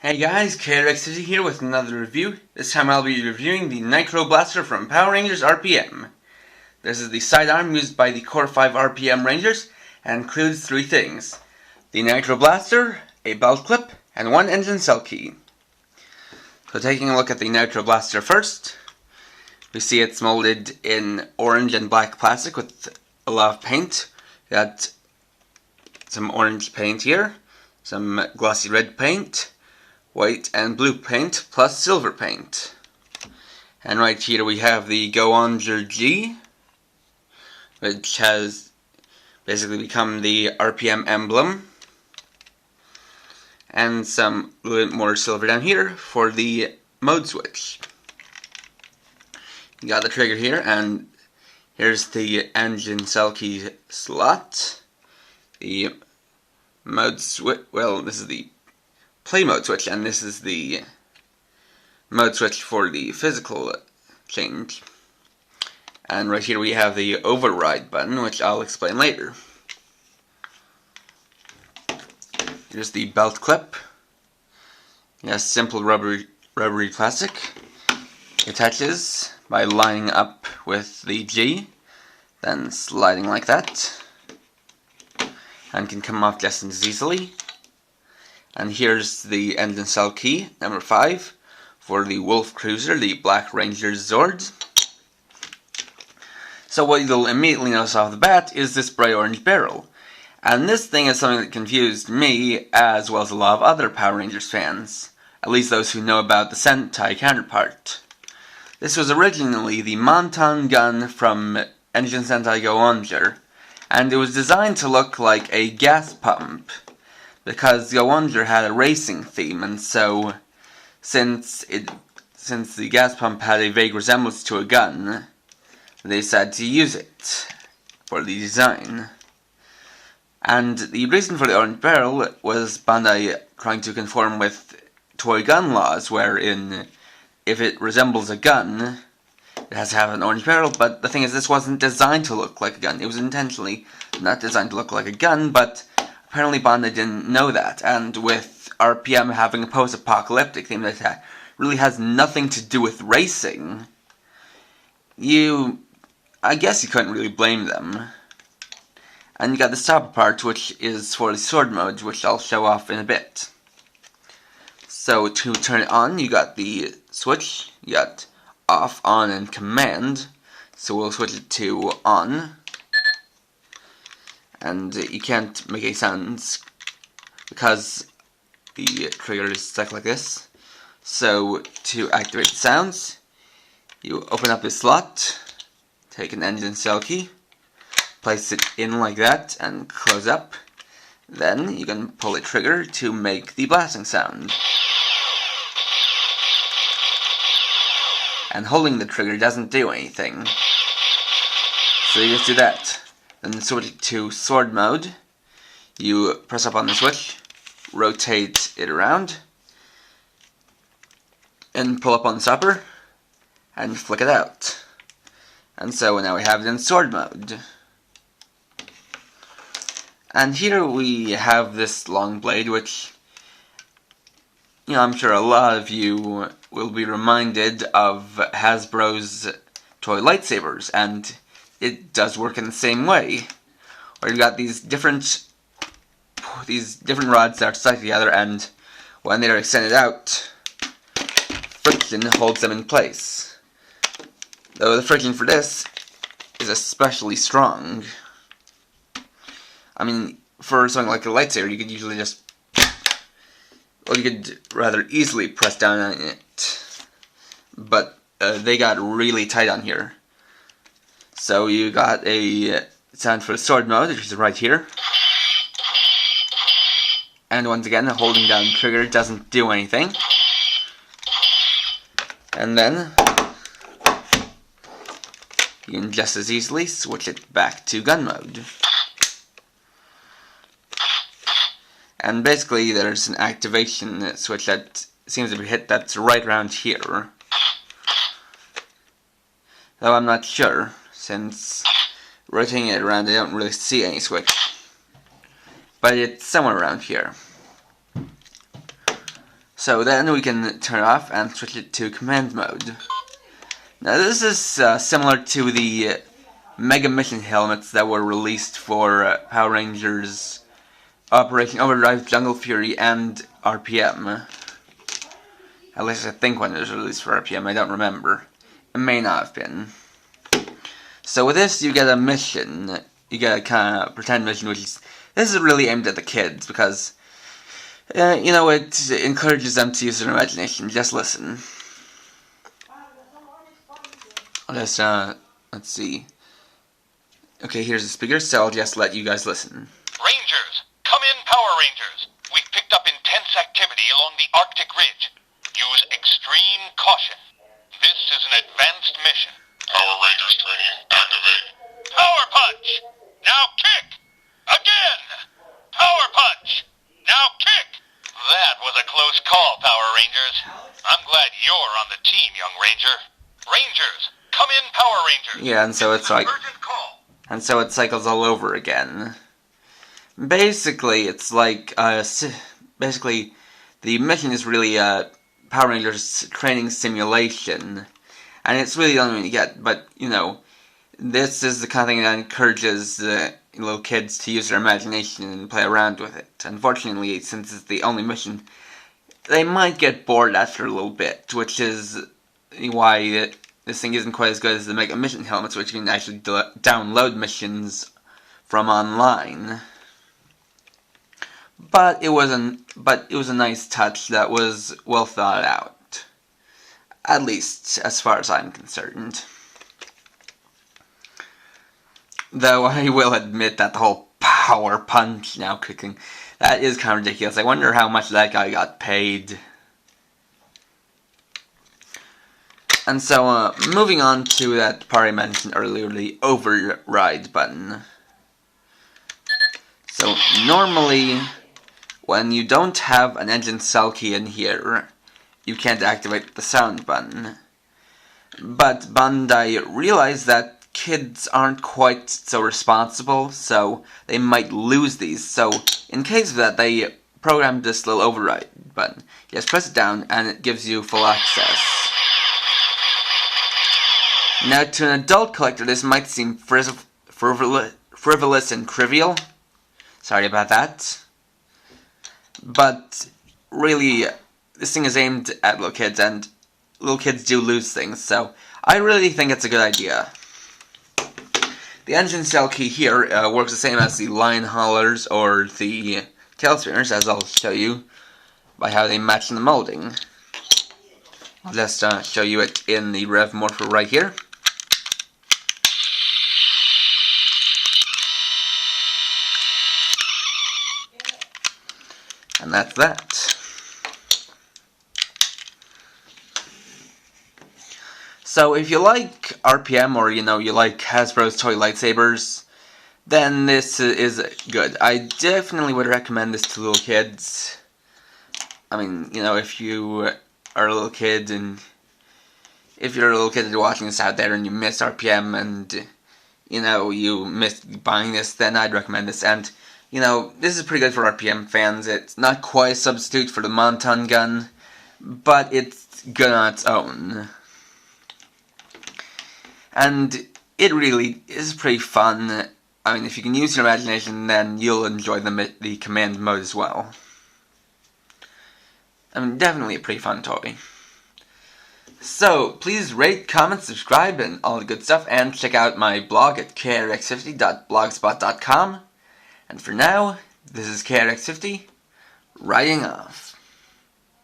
Hey guys, KRXCity here with another review. This time I'll be reviewing the Nitro Blaster from Power Rangers RPM. This is the sidearm used by the Core 5 RPM Rangers and includes three things: the Nitro Blaster, a belt clip, and one engine cell key. So taking a look at the Nitro Blaster first, we see it's molded in orange and black plastic with a lot of paint. Got some orange paint here, some glossy red paint, white and blue paint, plus silver paint. And right here we have the Go-Onger G, which has basically become the RPM emblem. And some a little bit more silver down here for the mode switch. You got the trigger here, and here's the engine cell key slot. The mode switch, well, this is the play mode switch, and this is the mode switch for the physical change. And right here we have the override button, which I'll explain later. Here's the belt clip. Yes, simple rubbery plastic. It attaches by lining up with the G, then sliding like that, and can come off just as easily. And here's the engine cell key, number 5, for the Wolf Cruiser, the Black Ranger Zord. So what you'll immediately notice off the bat is this bright orange barrel. And this thing is something that confused me, as well as a lot of other Power Rangers fans, at least those who know about the Sentai counterpart. This was originally the Monton gun from Engine Sentai Go-Onger, and it was designed to look like a gas pump, because Go-Onger had a racing theme, and so since the gas pump had a vague resemblance to a gun, they decided to use it for the design. And the reason for the orange barrel was Bandai trying to conform with toy gun laws, wherein if it resembles a gun, it has to have an orange barrel. But the thing is, this wasn't designed to look like a gun. It was intentionally not designed to look like a gun, but apparently Bandai didn't know that, and with RPM having a post-apocalyptic theme that really has nothing to do with racing, I guess you couldn't really blame them. And you got the stopper part, which is for the sword mode, which I'll show off in a bit. So to turn it on, you got the switch, you got off, on, and command. So we'll switch it to on. And you can't make any sounds because the trigger is stuck like this. So to activate the sounds, you open up this slot, take an engine cell key, place it in like that, and close up. Then you can pull the trigger to make the blasting sound. And holding the trigger doesn't do anything, so you just do that. Then switch to sword mode. You press up on the switch, rotate it around, and pull up on the stopper, and flick it out. And so now we have it in sword mode. And here we have this long blade, which, I'm sure a lot of you will be reminded of Hasbro's toy lightsabers, and it does work in the same way, where you've got these different rods that are stuck together, and when they are extended out, friction holds them in place. Though the friction for this is especially strong. I mean, for something like a lightsaber, you could usually just, well, you could rather easily press down on it, but they got really tight on here. So you got a sound for the sword mode, which is right here. And once again, holding down the trigger doesn't do anything. And then you can just as easily switch it back to gun mode. And basically there's an activation switch that seems to be hit that's right around here. Though I'm not sure, since rotating it around I don't really see any switch. But it's somewhere around here. So then we can turn it off and switch it to command mode. Now this is similar to the Mega Mission helmets that were released for Power Rangers Operation Overdrive, Jungle Fury, and RPM. At least I think when it was released for RPM, I don't remember. It may not have been. So with this, you get a mission. You get a kind of pretend mission, which is, this is really aimed at the kids, because, you know, it encourages them to use their imagination. Just listen. Let's see. Okay, here's the speaker, so I'll just let you guys listen. Rangers, come in, Power Rangers. We've picked up intense activity along the Arctic Ridge. Use extreme caution. This is an advanced mission. Power Rangers training, activate. Power Punch! Now kick! Again! Power Punch! Now kick! That was a close call, Power Rangers. I'm glad you're on the team, young Ranger. Rangers, come in, Power Rangers. Yeah, and so it's like... Urgent call. And so it cycles all over again. Basically, it's like, basically, the mission is really a Power Rangers training simulation. And it's really the only one you get, but, you know, this is the kind of thing that encourages little kids to use their imagination and play around with it. Unfortunately, since it's the only mission, they might get bored after a little bit, which is why this thing isn't quite as good as the Mega Mission helmets, which you can actually download missions from online. But it was a nice touch that was well thought out, at least as far as I'm concerned. Though I will admit that the whole Power Punch now kicking, that is kind of ridiculous. I wonder how much that guy got paid. And so, moving on to that part I mentioned earlier, the override button. So, normally, when you don't have an engine cell key in here, you can't activate the sound button. But Bandai realized that kids aren't quite so responsible, so they might lose these. So, in case of that, they programmed this little override button. You just press it down, and it gives you full access. Now, to an adult collector, this might seem frivolous and trivial. Sorry about that. But, really, this thing is aimed at little kids, and little kids do lose things, so I really think it's a good idea. The engine cell key here works the same as the line haulers or the tail spinners, as I'll show you by how they match in the molding. I'll just show you it in the Rev Morpher right here. And that's that. So if you like RPM, or you like Hasbro's toy lightsabers, then this is good. I definitely would recommend this to little kids. I mean, if you are a little kid, and if you're a little kid watching this out there and you miss RPM and you missed buying this, then I'd recommend this. And this is pretty good for RPM fans. It's not quite a substitute for the Monton gun, but it's good on its own. And it really is pretty fun. I mean, if you can use your imagination, then you'll enjoy the command mode as well. I mean, definitely a pretty fun toy. So, please rate, comment, subscribe, and all the good stuff, and check out my blog at krx50.blogspot.com. And for now, this is KRX50, writing off.